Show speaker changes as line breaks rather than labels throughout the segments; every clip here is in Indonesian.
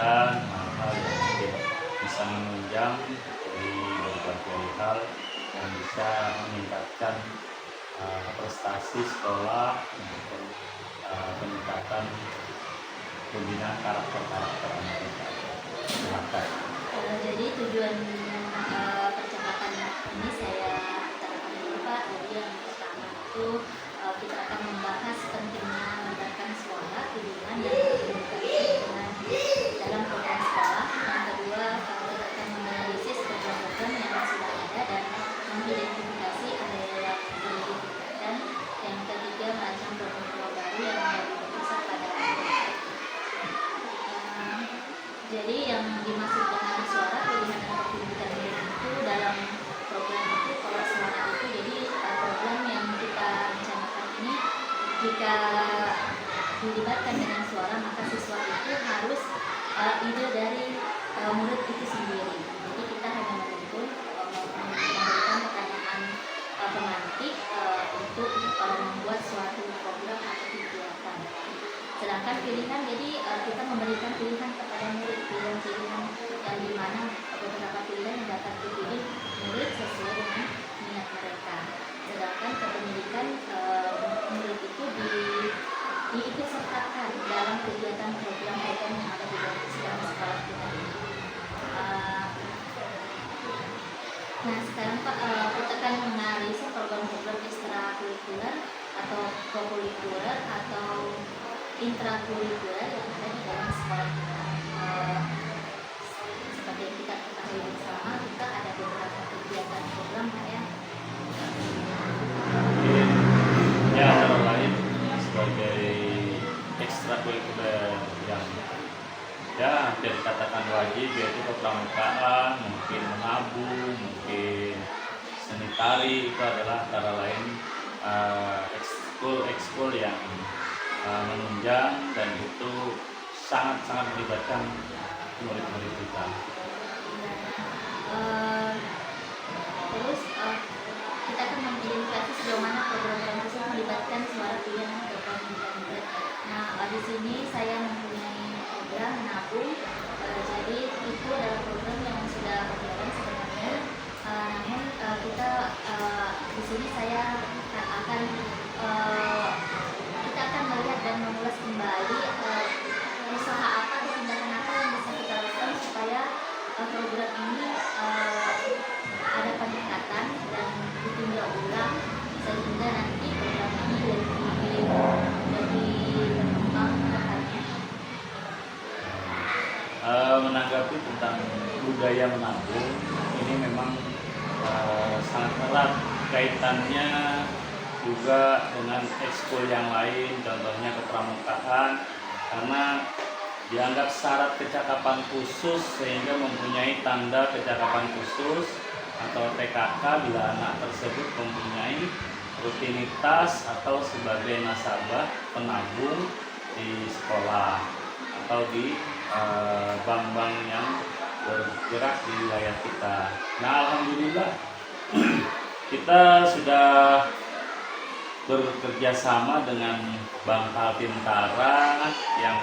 membicarakan hal-hal yang mungkin bisa menunjang dari berbagai hal yang bisa meningkatkan prestasi sekolah maupun peningkatan pembinaan karakter-karakter anak kita. Silakan.
Jadi tujuan percakapan ini saya utarakan dulu Pak. Jadi yang pertama itu kita akan membahas pentingnya mendengarkan suara pilihan dan komunikasi dalam program sekolah. Yang kedua kita akan menganalisis program-program yang sudah ada dan mengidentifikasi area yang perlu ditingkatkan. Yang ketiga merancang program-program baru yang lebih berpusat pada anak. Jadi yang dimaksud dengan suara pilihan dan pendidikan itu dalam program itu, kalau suara itu jadi program yang kita rencanakan ini jika dilibatkan dengan suara maka siswa itu harus ide dari murid itu sendiri. Jadi kita hanya memberikan pertanyaan pemantik untuk membuat suatu program atau kegiatan. Sedangkan pilihan, jadi kita memberikan pilihan kepada murid, pilihan-pilihan yang dimana beberapa pilihan yang dapat dipilih murid sesuai dengan minat mereka. Sedangkan kepemilikan murid itu diikut sertakan dalam kegiatan program-program yang ada di dalam sekolah kita ini. Nah sekarang Pak, kita akan menganalisa program-program ekstrakurikuler atau kokurikuler atau intrakurikuler yang ada di dalam sekolah kita. Seperti yang kita ketahui bersama, kita ada beberapa kegiatan program Pak ya.
Ya, antara lain sebagai ekstrakurikuler yang ya hampir dikatakan wajib, yaitu kepramukaan, mungkin menabung, mungkin seni tari, itu adalah antara lain ekskul yang menunjang dan itu sangat-sangat melibatkan murid-murid kita.
Terus kita akan mengidentifikasi sejauh mana program-program tersebut melibatkan suara pilihan dan pendidikan murid. Nah di sini saya mempunyai program menabung. Jadi itu adalah program yang sudah berjalan sebenarnya. Namun kita di sini saya akan melihat dan mengulas kembali usaha apa atau tindakan apa yang bisa kita lakukan supaya program ini ada peningkatan dan ditinjau ulang sehingga nanti program ini lebih berkembang ke depannya.
Menanggapi tentang budaya menabung, ini memang sangat erat kaitannya juga dengan ekskul yang lain, contohnya kepramukaan, karena dianggap syarat kecakapan khusus sehingga mempunyai tanda kecakapan khusus atau TKK bila anak tersebut mempunyai rutinitas atau sebagai nasabah penabung di sekolah atau di bank-bank yang bergerak di wilayah kita. Nah, alhamdulillah kita sudah bekerja sama dengan Bank Kaltintara yang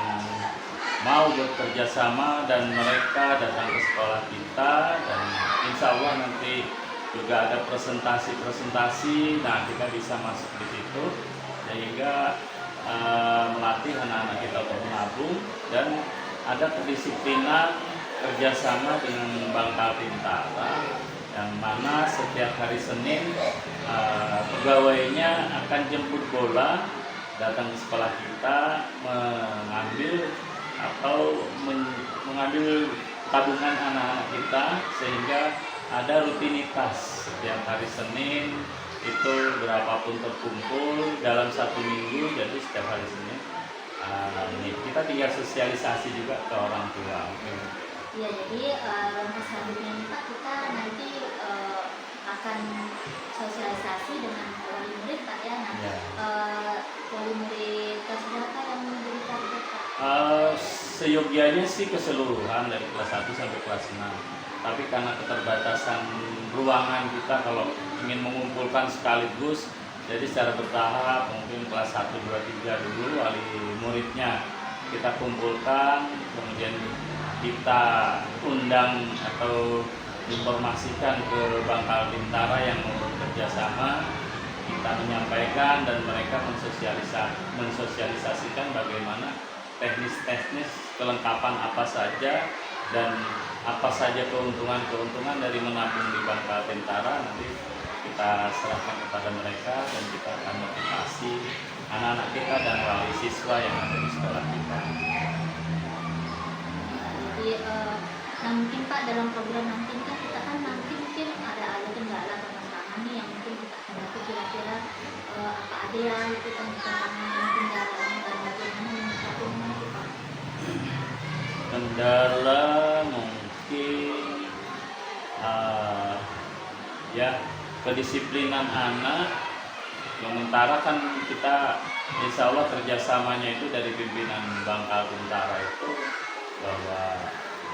mau bekerja sama dan mereka datang ke sekolah kita dan insya Allah nanti juga ada presentasi. Nah, kita bisa masuk di situ sehingga melatih anak-anak kita untuk menabung dan ada kedisiplinan kerjasama dengan Bank Kaltintara yang mana setiap hari Senin pegawainya akan jemput bola datang ke sekolah kita mengambil tabungan anak-anak kita sehingga ada rutinitas setiap hari Senin itu berapapun terkumpul dalam satu minggu, jadi setiap hari Senin kita tinggal sosialisasi juga ke orang tua.
Ya, jadi langkah selanjutnya ini Pak, kita nanti akan sosialisasi dengan wali murid Pak ya. Nah,
Ya.
Wali murid kelas berapa yang menjadi target Pak?
Seyogianya sih keseluruhan dari kelas 1 sampai kelas 6. Tapi karena keterbatasan ruangan kita kalau ingin mengumpulkan sekaligus, jadi secara bertahap mungkin kelas 1, 2, 3 dulu wali muridnya kita kumpulkan, kemudian kita undang atau informasikan ke Bank Kaltintara yang mau bekerja sama, kita menyampaikan dan mereka mensosialisasikan bagaimana teknis-teknis kelengkapan apa saja dan apa saja keuntungan-keuntungan dari menabung di Bank Kaltintara. Nanti kita serahkan kepada mereka dan kita akan motivasi anak-anak kita dan wali siswa yang ada di sekolah kita.
Jadi nah mungkin Pak, dalam program nanti kan kita kan nanti mungkin ada kendala tantangan nih yang mungkin kita hadapi, kira-kira apa ada ya itu tantangan dan kendalanya dan bagaimana menyikapinya itu Pak?
Kendala mungkin ya kedisiplinan anak. Sementara kan kita insya Allah kerjasamanya itu dari pimpinan Bank Kaltintara itu bahwa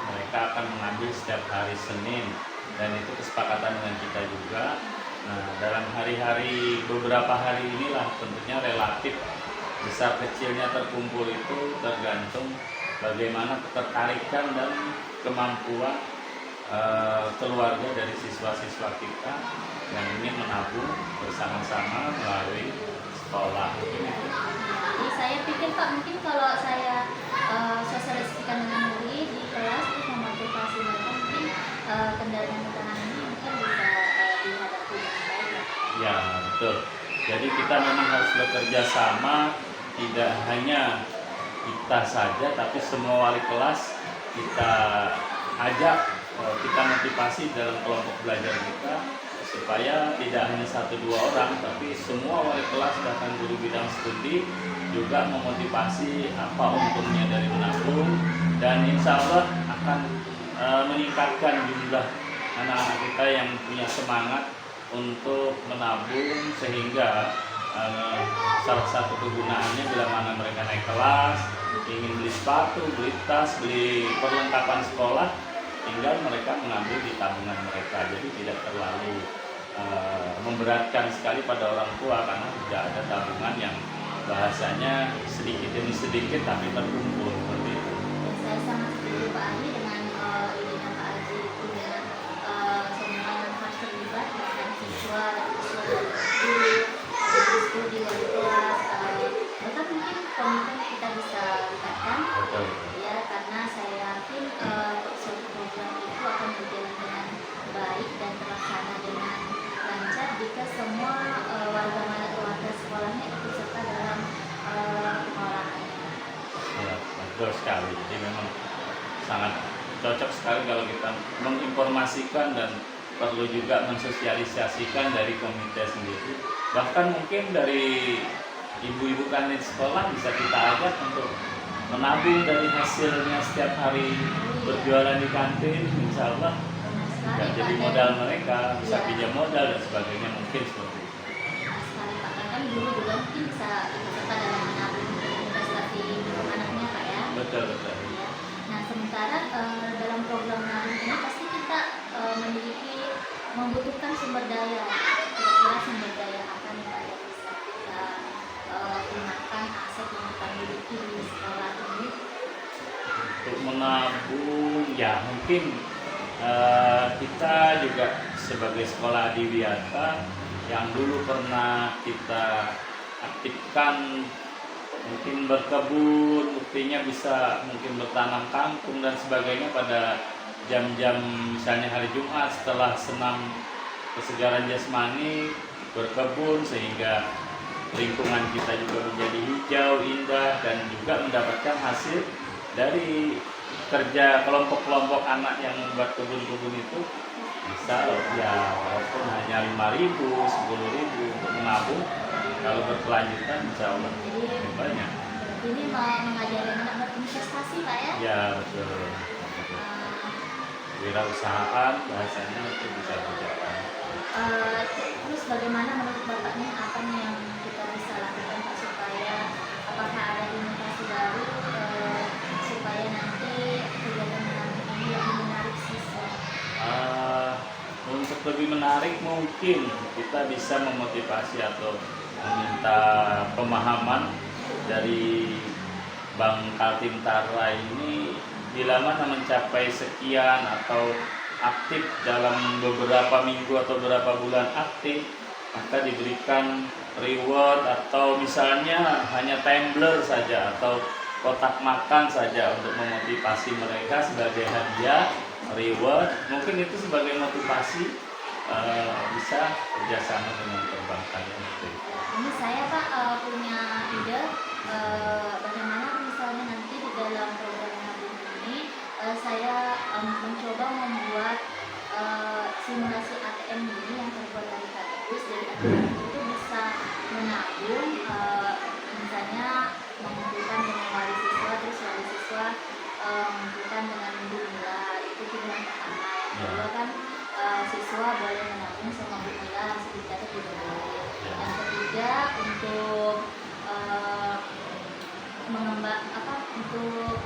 mereka akan mengambil setiap hari Senin dan itu kesepakatan dengan kita juga. Nah, dalam hari-hari beberapa hari inilah tentunya relatif besar kecilnya terkumpul itu tergantung bagaimana ketertarikan dan kemampuan keluarga dari siswa-siswa kita yang ingin menabung bersama-sama melalui sekolah.
Jadi saya pikir Pak, mungkin kalau saya sosialisasikan dengan murid di kelas terus memotivasi mereka, mungkin kendala-kendala ini mungkin bisa dihadapi dengan baik ya.
Ya, betul. Jadi kita memang harus bekerja sama, tidak hanya kita saja tapi semua wali kelas kita ajak, kita motivasi dalam kelompok belajar kita supaya tidak hanya 1-2 orang tapi semua wali kelas bahkan guru bidang studi juga memotivasi apa untungnya dari menabung, dan insya Allah akan meningkatkan jumlah anak-anak kita yang punya semangat untuk menabung, sehingga salah satu kegunaannya bila mana mereka naik kelas ingin beli sepatu, beli tas, beli perlengkapan sekolah, tinggal mereka mengambil di tabungan mereka. Jadi tidak terlalu memberatkan sekali pada orang tua karena tidak ada tabungan yang bahasanya sedikit demi sedikit tapi terkumpul seperti itu.
Dan saya sangat setuju Pak Adi dengan idenya Pak Adi itu dengan semua yang harus terlibat, bahkan siswa, guru, studi, wali kelas, bahkan mungkin komitmen kita bisa libatkan.
Betul.
Ya, karena saya yakin suatu program itu akan berjalan dengan baik dan terlaksana dengan lancar jika semua warga sekolahnya ikut serta dalam pengolahannya.
Ya, betul sekali. Jadi memang sangat cocok sekali kalau kita menginformasikan dan perlu juga mensosialisasikan dari komite sendiri. Bahkan mungkin dari ibu-ibu kantin sekolah bisa kita ajak untuk menabung dari hasilnya setiap hari berjualan di kantin, insya Allah
Benar sekali,
ya, jadi
Pak.
modal mereka, bisa
Iya.
pinjam modal dan sebagainya, mungkin seperti itu.
Benar sekali Pak, bahkan guru juga mungkin bisa ikut serta dalam menabung investasi anaknya Pak ya.
Betul, betul.
Ya. Nah sementara dalam program nabung ini pasti kita membutuhkan sumber daya. Kira-kira sumber daya apa nih Pak yang bisa kita gunakan, aset yang kita miliki di sekolah ini?
Untuk menabung ya mungkin kita juga sebagai sekolah adiwiyata yang dulu pernah kita aktifkan mungkin berkebun, buktinya bisa mungkin bertanam kangkung dan sebagainya pada jam-jam misalnya hari Jumat setelah senam kesegaran jasmani, berkebun sehingga lingkungan kita juga menjadi hijau, indah, dan juga mendapatkan hasil dari kerja kelompok-kelompok anak yang membuat kebun-kebun itu bisa ya walaupun hanya 5.000, 10.000 untuk menabung, kalau berkelanjutan insya Allah lebih banyak.
Ini mengajari anak berinvestasi Pak ya?
Ya betul. Wirausahaan bahasanya itu bisa berjalan.
Terus bagaimana menurut Bapak nih apa nih yang kita bisa lakukan Pak supaya apakah ada inovasi baru supaya nanti kegiatan menabung ini lebih menarik siswa?
Untuk lebih menarik mungkin kita bisa memotivasi atau meminta pemahaman dari Bank Kaltintara ini bila mana mencapai sekian atau aktif dalam beberapa minggu atau beberapa bulan aktif, maka diberikan reward atau misalnya hanya tumbler saja atau kotak makan saja untuk memotivasi mereka sebagai hadiah reward. Mungkin itu sebagai motivasi bisa kerjasama dengan perbankan itu.
Ini saya Pak punya ide bagaimana misalnya nanti di dalam program nabung ini saya mencoba membuat simulasi ATM ini yang terbuat dari kardus. Jadi anak itu bisa menabung, misalnya mengumpulkan dengan wali siswa, terus wali siswa mengumpulkan dengan bunga. Itu pilihan pertama. Yang kedua kan siswa boleh menabung sama bunga langsung dicatat juga boleh. Yang ketiga untuk untuk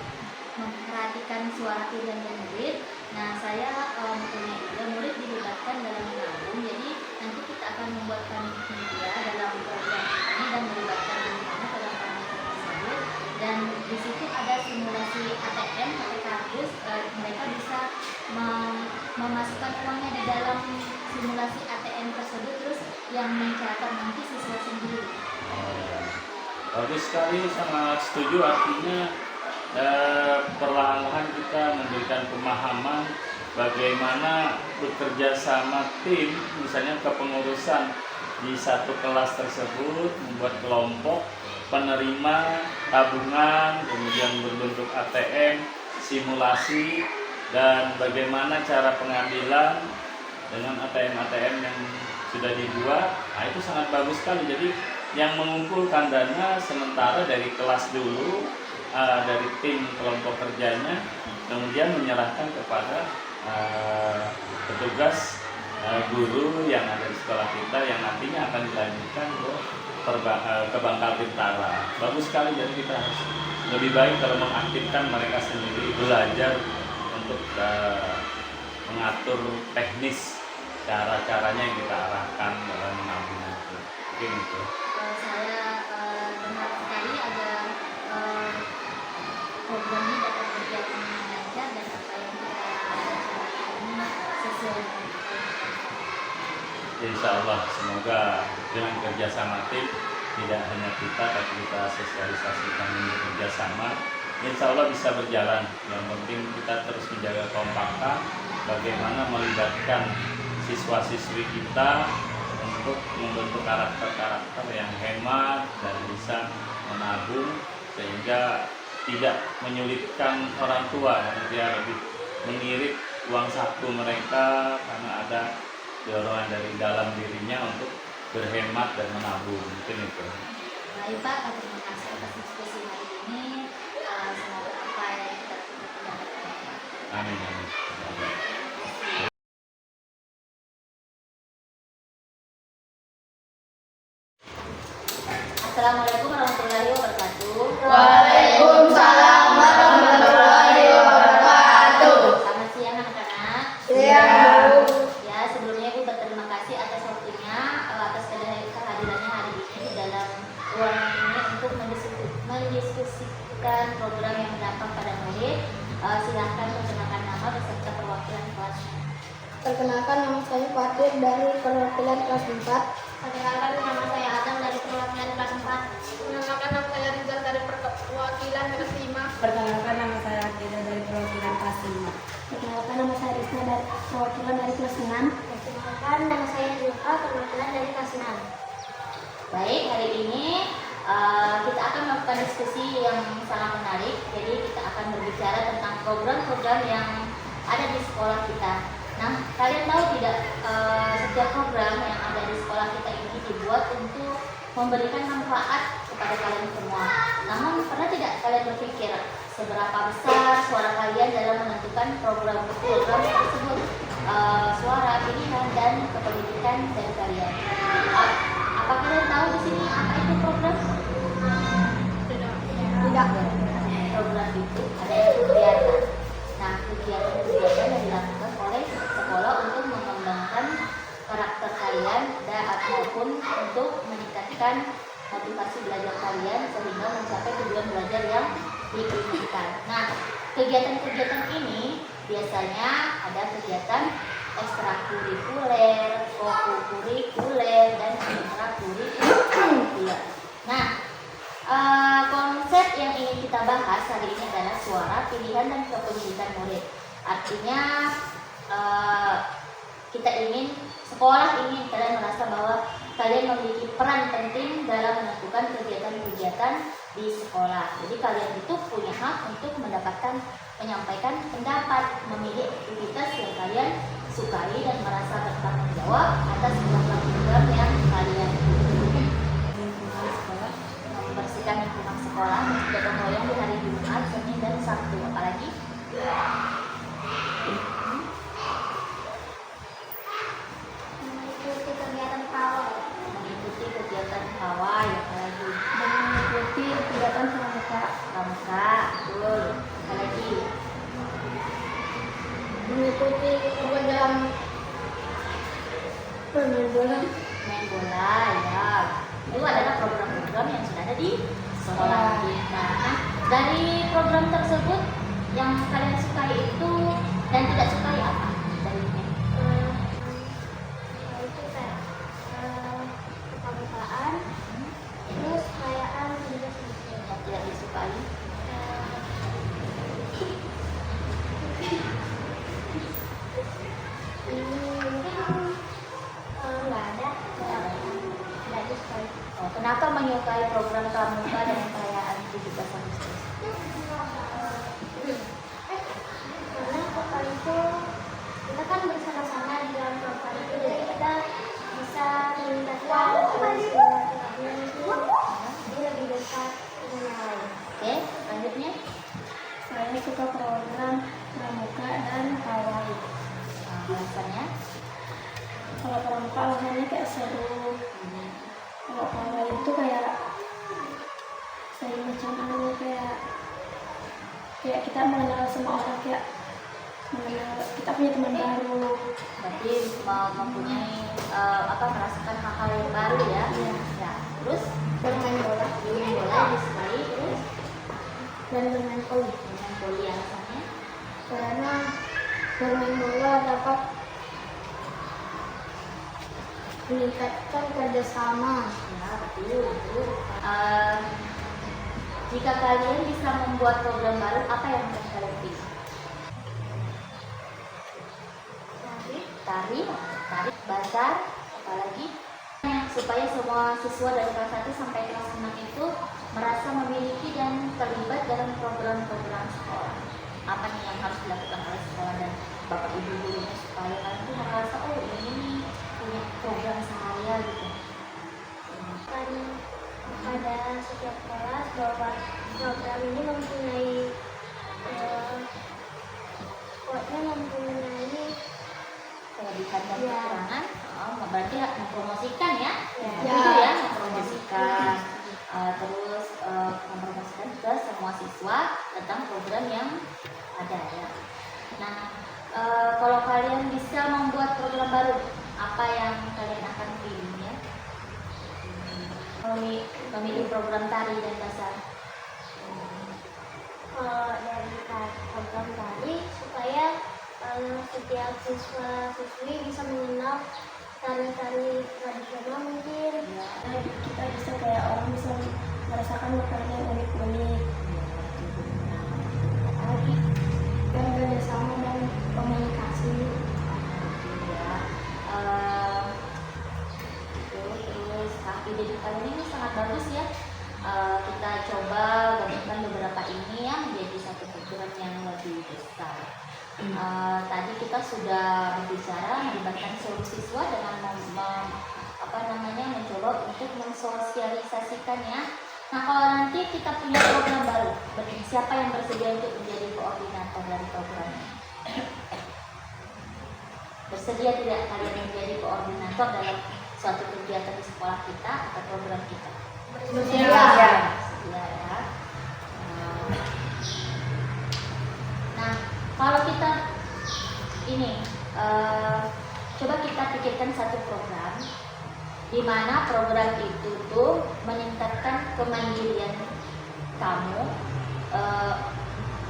memperhatikan suara pilihan dan murid. Nah, saya mempunyai ide murid dilibatkan dalam menabung. Jadi nanti kita akan membuatkan media dalam program ini dan melibatkan anak-anak dalam panitia tersebut. Dan di situ ada simulasi ATM pakai kardus. Mereka bisa memasukkan uangnya di dalam simulasi ATM tersebut, terus yang mencatat nanti siswa sendiri.
Bagus sekali, sangat setuju. Artinya perlahan-lahan kita memberikan pemahaman bagaimana bekerja sama tim, misalnya kepengurusan di satu kelas tersebut membuat kelompok penerima tabungan, kemudian berbentuk ATM, simulasi, dan bagaimana cara pengambilan dengan ATM-ATM yang sudah dibuat. Nah, itu sangat bagus sekali. Jadi yang mengumpulkan dana sementara dari kelas dulu, dari tim kelompok kerjanya, kemudian menyerahkan kepada petugas guru yang ada di sekolah kita yang nantinya akan dilanjutkan ke Bangkal Bintara. Bagus sekali. Jadi kita harus lebih baik kalau mengaktifkan mereka sendiri belajar untuk mengatur teknis cara-caranya yang kita arahkan dalam menabung itu. Mungkin itu.
Saya benar sekali agar program ini dapat berjalan dengan lancar dan apa yang kita lakukan ini sesuai dengan
Insya Allah, semoga dengan kerjasama tim, tidak hanya kita tapi kita sosialisasikan untuk kerjasama, insya Allah bisa berjalan. Yang penting kita terus menjaga kompakan, bagaimana melibatkan siswa-siswi kita untuk membentuk karakter-karakter yang hemat dan bisa menabung sehingga tidak menyulitkan orang tua karena dia lebih mengirit uang saku mereka karena ada dorongan dari dalam dirinya untuk berhemat dan menabung. Mungkin itu.
Baik Pak, terima kasih atas diskusi hari ini. Semoga apa yang kita lakukan dapat.
Amin. Amin.
Assalamualaikum warahmatullahi wabarakatuh.
Waalaikumsalam warahmatullahi wabarakatuh.
Selamat siang anak-anak.
Siang.
Ya, sebelumnya Ibu berterima kasih atas waktunya, atas kehadirannya hari ini di dalam ruangan ini untuk mendiskusikan program yang berdampak pada murid. Silahkan perkenalkan nama beserta perwakilan kelasnya.
Perkenalkan, nama saya Fatir dari perwakilan kelas 4.
Perkenalkan, nama saya Adam dari perwakilan kelas 4.
Perkenalkan, nama saya Rizal dari perwakilan kelas 5.
Perkenalkan, nama saya Akida dari perwakilan kelas 5.
Perkenalkan, nama saya Rizna dari perwakilan dari kelas 6.
Perkenalkan, nama saya Zulfa, perwakilan dari kelas 6. Baik, hari ini kita akan melakukan diskusi yang sangat menarik. Jadi kita akan berbicara tentang program-program yang ada di sekolah kita. Nah, kalian tahu tidak, setiap program yang ada di sekolah kita ini dibuat untuk memberikan manfaat kepada kalian semua. Namun, pernah tidak kalian berpikir seberapa besar suara kalian dalam menentukan program-program tersebut? Suara, pilihan, dan kepemilikan dari kalian. Apa kalian tahu di sini apa itu program? Tidak. Program itu ada yang kegiatan. Nah, kegiatan-kegiatan yang dilakukan oleh sekolah untuk mengembangkan karakter kalian dan maupun untuk meningkatkan motivasi belajar kalian sehingga mencapai tujuan belajar yang diinginkan. Nah, kegiatan-kegiatan ini biasanya ada kegiatan ekstrakurikuler, kokurikuler, dan intrakurikuler. Nah, konsep yang ingin kita bahas hari ini adalah suara, pilihan, dan kepemilikan murid. Artinya kita ingin, sekolah ingin kalian merasa bahwa kalian memiliki peran penting dalam menentukan kegiatan-kegiatan di sekolah. Jadi kalian itu punya hak untuk mendapatkan, menyampaikan pendapat, memilih aktivitas yang kalian sukai dan merasa bertanggung jawab atas program yang kalian membersihkan lingkungan sekolah, bergotong royong di hari Jumat, Senin, dan Sabtu. Apalagi
Mengikuti kegiatan pawai.
mengikuti kegiatan pawai, apalagi
Dan mengikuti kegiatan pramuka.
pramuka, betul. Apalagi
Mengikuti kegiatan bermain bola.
main bola, ya. Itu adalah program-program yang sudah ada di sekolah kita. Nah, dari program tersebut yang kalian sukai itu dan tidak sukai apa? Darinya?
Itu kayak kepramukaan, terus kayaan juga sedikit.
Yang tidak disukai?
Nggak ada, nggak disukai.
Oh, kenapa menyukai program pramuka dan perayaan 17 Agustus?
Karena program itu kita kan bersama-sama di dalam program itu, jadi kita bisa meningkatkan silaturahmi itu jadi lebih dekat dengan yang lain.
Oke, selanjutnya.
Saya suka program pramuka dan pawai.
Alasannya?
Kalau pramuka alasannya kayak seru. Kalau pawai itu kayak saya macam kayak kita mengenal semua orang, kayak mengenal kita punya teman baru.
Berarti mempunyai merasakan hal-hal yang baru ya?
Iya.
Ya. Terus
Bermain bola
main bola disukai, terus
dan bermain voli.
main voli, alasannya?
Karena bermain bola dapat meningkatkan kerjasama.
Ya, betul. Jika kalian bisa membuat program baru, apa yang akan kalian pilih? Tari, bazar, apalagi supaya semua siswa dari kelas 1 sampai kelas 6 itu merasa memiliki dan terlibat dalam program-program sekolah. Apa nih yang harus dilakukan oleh sekolah dan bapak ibu gurunya supaya kalian tuh merasa, oh ini nih punya program saya gitu.
Pada setiap kelas bahwa program ini mempunyai
Kelebihan dan
Ya.
kekurangan, berarti mempromosikan ya,
Ya.
begitu ya, mempromosikan, terus mempromosikan ke semua siswa tentang program yang ada ya. Nah, kalau kalian bisa membuat program baru, apa yang kalian akan pilih ya? Memilih program tari dan bazar.
dari program tadi supaya setiap siswa-siswi bisa mengenal tari-tari tradisional mungkin.
Ya.
Kita bisa kayak orang bisa merasakan makanan yang unik-unik. Lagi dan kerjasama dan komunikasi.
Ya. Terus ide kalian ini sangat bagus ya. Kita coba gabungkan beberapa ini ya menjadi satu program yang lebih besar. Tadi kita sudah berbicara melibatkan seluruh siswa dengan mencoba untuk mensosialisasikannya. Nah, kalau nanti kita punya program baru, siapa yang bersedia untuk menjadi koordinator dari program ini? Bersedia tidak kalian menjadi koordinator dalam suatu kegiatan di sekolah kita atau program kita?
Bersedia.
Bersedia ya. Nah, kalau kita ini coba kita pikirkan satu program di mana program itu tuh meningkatkan kemandirian kamu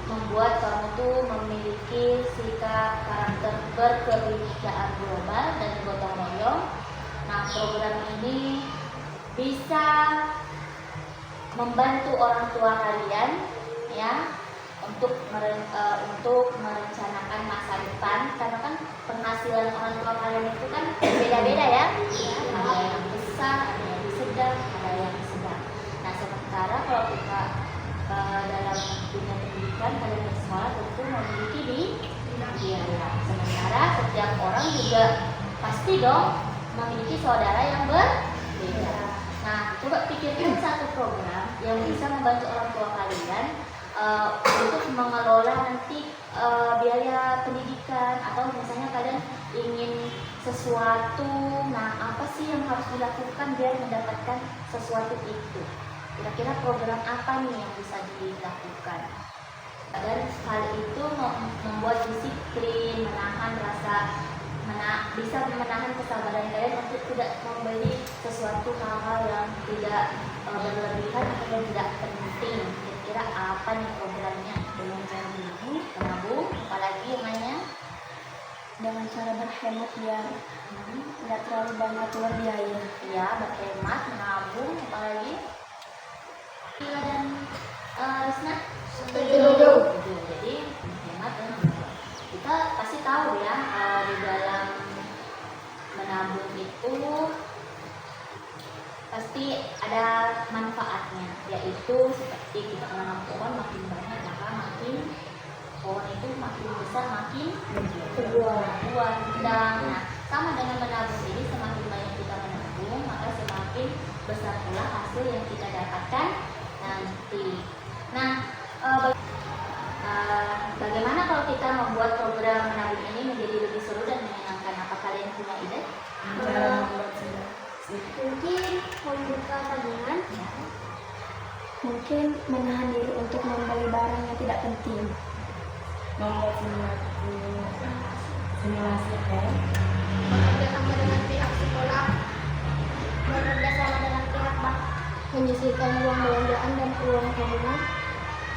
membuat kamu tuh memiliki sikap karakter berkebijaksanaan global dan gotong royong. Nah, program ini bisa membantu orang tua kalian ya untuk merencanakan masa depan, karena kan penghasilan orang tua kalian itu kan beda-beda ya. Ada yang besar, ada yang sedang, ada yang sedang. Nah, sementara kalau kita dalam dunia pendidikan, kalian bersekolah tentu memiliki biaya. Sementara setiap orang juga pasti dong memiliki saudara yang berbeda. Nah, coba pikirkan satu program yang bisa membantu orang tua kalian untuk mengelola nanti biaya pendidikan, atau misalnya kalian ingin sesuatu, nah apa sih yang harus dilakukan biar mendapatkan sesuatu itu? Kira-kira program apa nih yang bisa dilakukan? Dan hal itu membuat disiplin, menahan bisa menahan kesabaran kalian untuk tidak membeli sesuatu hal-hal yang tidak berlebihan atau yang tidak penting. Kira-kira apa nih programnya?
Dengan cara
menabung, apalagi yang lainnya?
dengan cara berhemat biar nggak terlalu banyak keluar biaya.
Ya, berhemat, menabung, apalagi? Kila dan Risna?
Setuju.
Jadi hemat dan menabung. Kita pasti tahu ya, di dalam menabung itu pasti ada manfaatnya, yaitu seperti kita menanam pohon, makin banyak maka makin pohon itu makin besar, makin buah rendang. Nah, sama dengan menabung ini, semakin banyak kita menabung maka semakin besar pula hasil yang kita dapatkan nanti. Nah, bagaimana kalau kita membuat program menabung ini menjadi lebih seru dan menyenangkan? Apa kalian punya ide?
Cara membuat sudah.
Mungkin membuka tabungan, mungkin menahan diri untuk membeli barang yang tidak penting.
Membuat simulasi kan?
Bekerja sama dengan pihak sekolah, bekerja sama dengan pihak bank, menyisihkan uang belanjaan dan uang tabungan.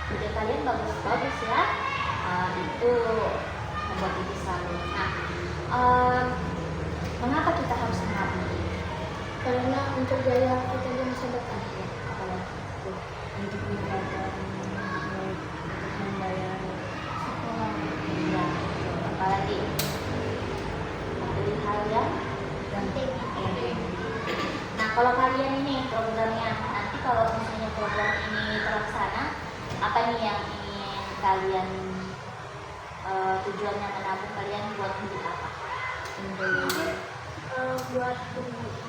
Ide kalian bagus-bagus ya. Itu membuat ide selalu. Nah, mengapa kita harus menabung?
Karena untuk biaya kita di masa depan.
Apalagi itu
Untuk menjaga untuk membayar
sekolah, ya, apalagi membeli hal yang penting. Nah, kalau kalian ini programnya, nanti kalau misalnya program ini terlaksana, apa nih yang ingin kalian tujuannya menabung kalian buat beli apa?
Buat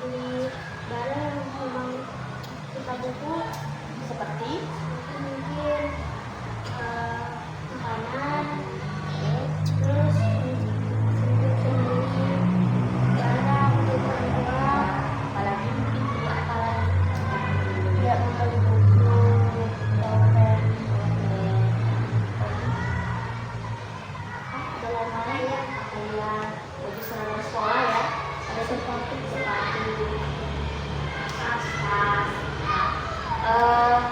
beli barang yang memang kita butuh,
Seperti
mungkin makanan, terus untuk membeli barang untuk orang tua,
apalagi mungkin beli apa lagi?
tidak membeli buku, dompet.
Ada lain-lain ya, kayak baju seragam sekolah ya, ada sepatu, tas.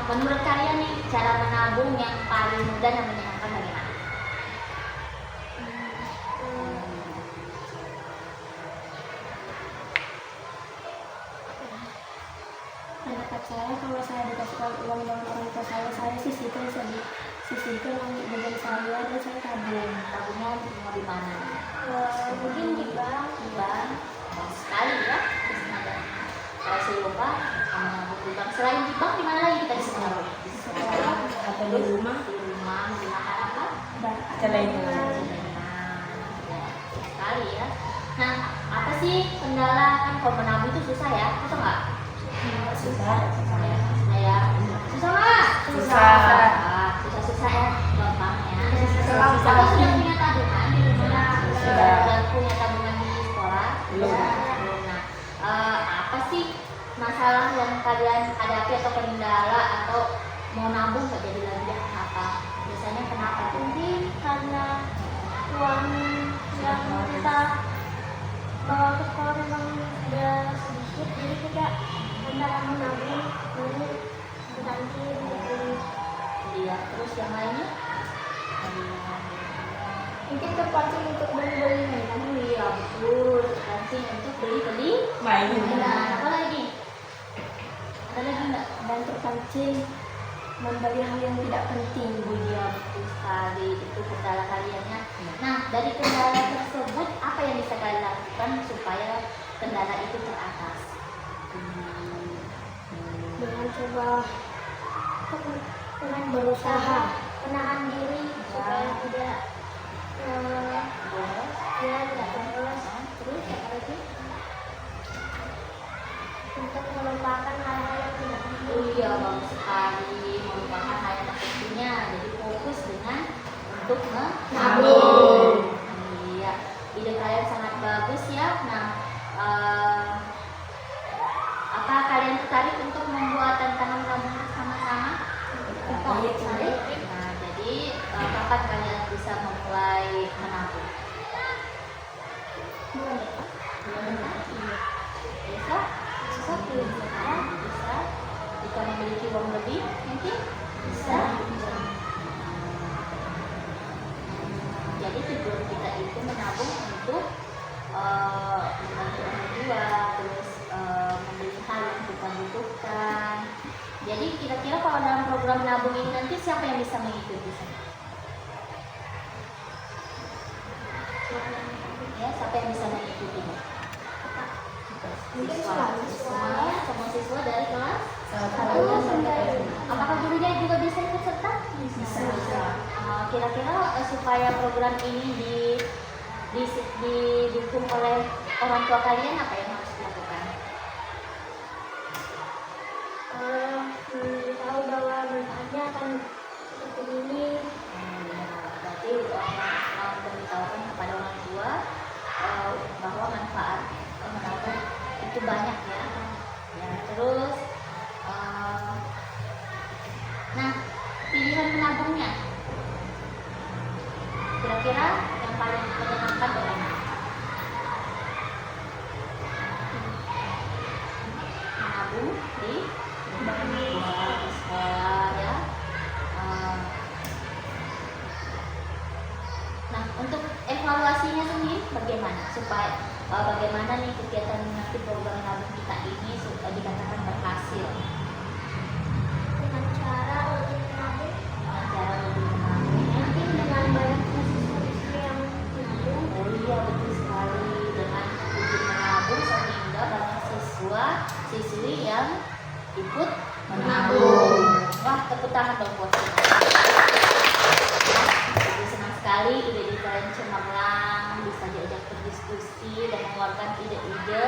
Menurut kalian nih, cara menabung yang paling mudah dan menyenangkan bagaimana?
Pendapat saya, kalau saya dikasih uang dari orang tua saya sisihkan dengan saya dan saya tabung.
Tabungnya mau di mana?
Mungkin di bank.
Di bank. Bank sekali ya. Terus ada. Kalau saya lupa, menabung di bank. Selain di bank, di mana lagi kita bisa menaruh? Di sekolah
atau di rumah.
Di rumah, di makan apa?
Celengan.
Ya, sekali ya. Nah, apa sih kendala kan kalau menabung itu susah ya? Susah nggak?
Susah.
Susah ya. Susah nggak?
Susah.
Susah ya. Gampang ya.
Susah.
Kalau sudah punya tabungan di rumah,
Sudah.
sudah punya tabungan di sekolah,
Belum.
belum. Nah, apa sih masalah yang kalian hadapi atau kendala atau mau nabung nggak jadi lagi apa? Biasanya kenapa tuh?
Mungkin karena uang yang kita bawa ke sekolah memang sudah sedikit, jadi kita antara menabung, nanti beli.
Iya, terus yang lainnya?
Mungkin terpancing untuk beli-beli mainan.
Iya betul, terpancing untuk beli-beli
Mainan.
mainan. Apa lagi? Ada lagi nggak?
Dan terpancing membeli hal yang tidak penting.
Iya betul sekali, itu kendala kaliannya. Nah, dari kendala tersebut apa yang bisa kalian lakukan supaya kendala itu teratas?
Dengan coba dengan berusaha menahan diri supaya tidak ya tidak bolos.
Terus apa lagi?
Untuk melupakan hal-hal yang tidak penting.
Oh iya, bagus sekali, melupakan hal yang pentingnya. Jadi fokus dengan untuk menabung. Iya, ide kalian sangat bagus ya. Nah, apa kalian tertarik untuk membuat tantangan menabung bersama-sama? Tertarik. Nah, jadi kapan kalian bisa memulai menabung? Bulan depan? Besok? Besok bisa? Bisa. Jika memiliki uang lebih, mungkin bisa. Jadi tujuan kita itu menabung untuk membantu orang tua, terus membeli hal yang kita butuhkan. Jadi kira-kira kalau dalam program menabung ini nanti siapa yang bisa mengikuti? Ya, siapa yang bisa mengikutinya? Semua siswa dari kelas. Apakah gurunya juga bisa ikut serta?
Bisa.
Kira-kira supaya program ini didukung oleh orang tua kalian, apa yang harus dilakukan?
Tahu bahwa manfaatnya akan seperti ini.
Berarti memberitahukan kepada orang tua bahwa manfaat menabung itu banyak ya. Ya, terus nah, pilihan menabungnya kira-kira yang paling menyenangkan bagaimana? Menabung di sekolah ya. Nah, untuk evaluasinya sendiri bagaimana supaya bagaimana nih kegiatan nanti program nabung kita ini dikatakan berhasil?
Dengan cara lebih menabung.
Cara lebih menabungnya
Mungkin dengan banyaknya siswa-siswa yang menabung.
oh iya betul sekali, dengan ikut menabung sehingga banyak siswi yang ikut menabung. Wah, tepuk tangan dong buat kita. Jadi senang sekali ide-ide kalian cemerlang, bisa diajak berdiskusi dan mengeluarkan ide-ide.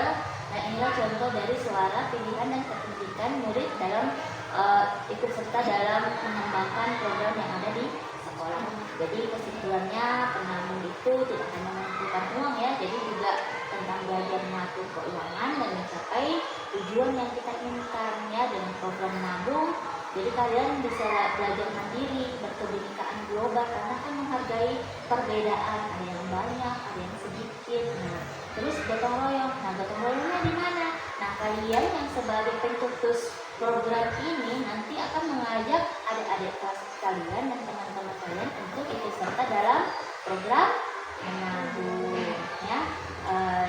Nah, inilah contoh dari suara pilihan dan kepentingan murid dalam ikut serta dalam mengembangkan program yang ada di sekolah. Jadi kesimpulannya, menabung itu tidak hanya mengumpulkan uang ya, jadi juga tentang belajar mengatur keuangan dan mencapai tujuan yang kita inginkan ya dengan program menabung. Jadi kalian bisa belajar mandiri, berkebinekaan global karena kan menghargai perbedaan, ada yang banyak, ada yang sedikit. Nah, terus gotong royong. Nah, gotong royongnya di mana? Nah, kalian yang sebagai pencetus program ini nanti akan mengajak adik-adik kelas kalian dan teman-teman kalian untuk ikut serta dalam program menabung ya.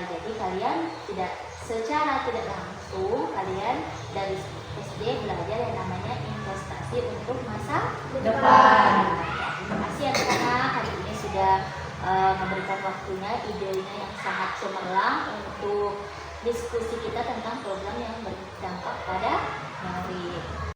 Jadi kalian secara tidak langsung kalian dari SD belajar yang namanya investasi untuk masa
Depan.
Terima kasih anak-anak, hari ini sudah memberikan waktunya, idenya yang sangat cemerlang untuk diskusi kita tentang program yang berdampak pada murid.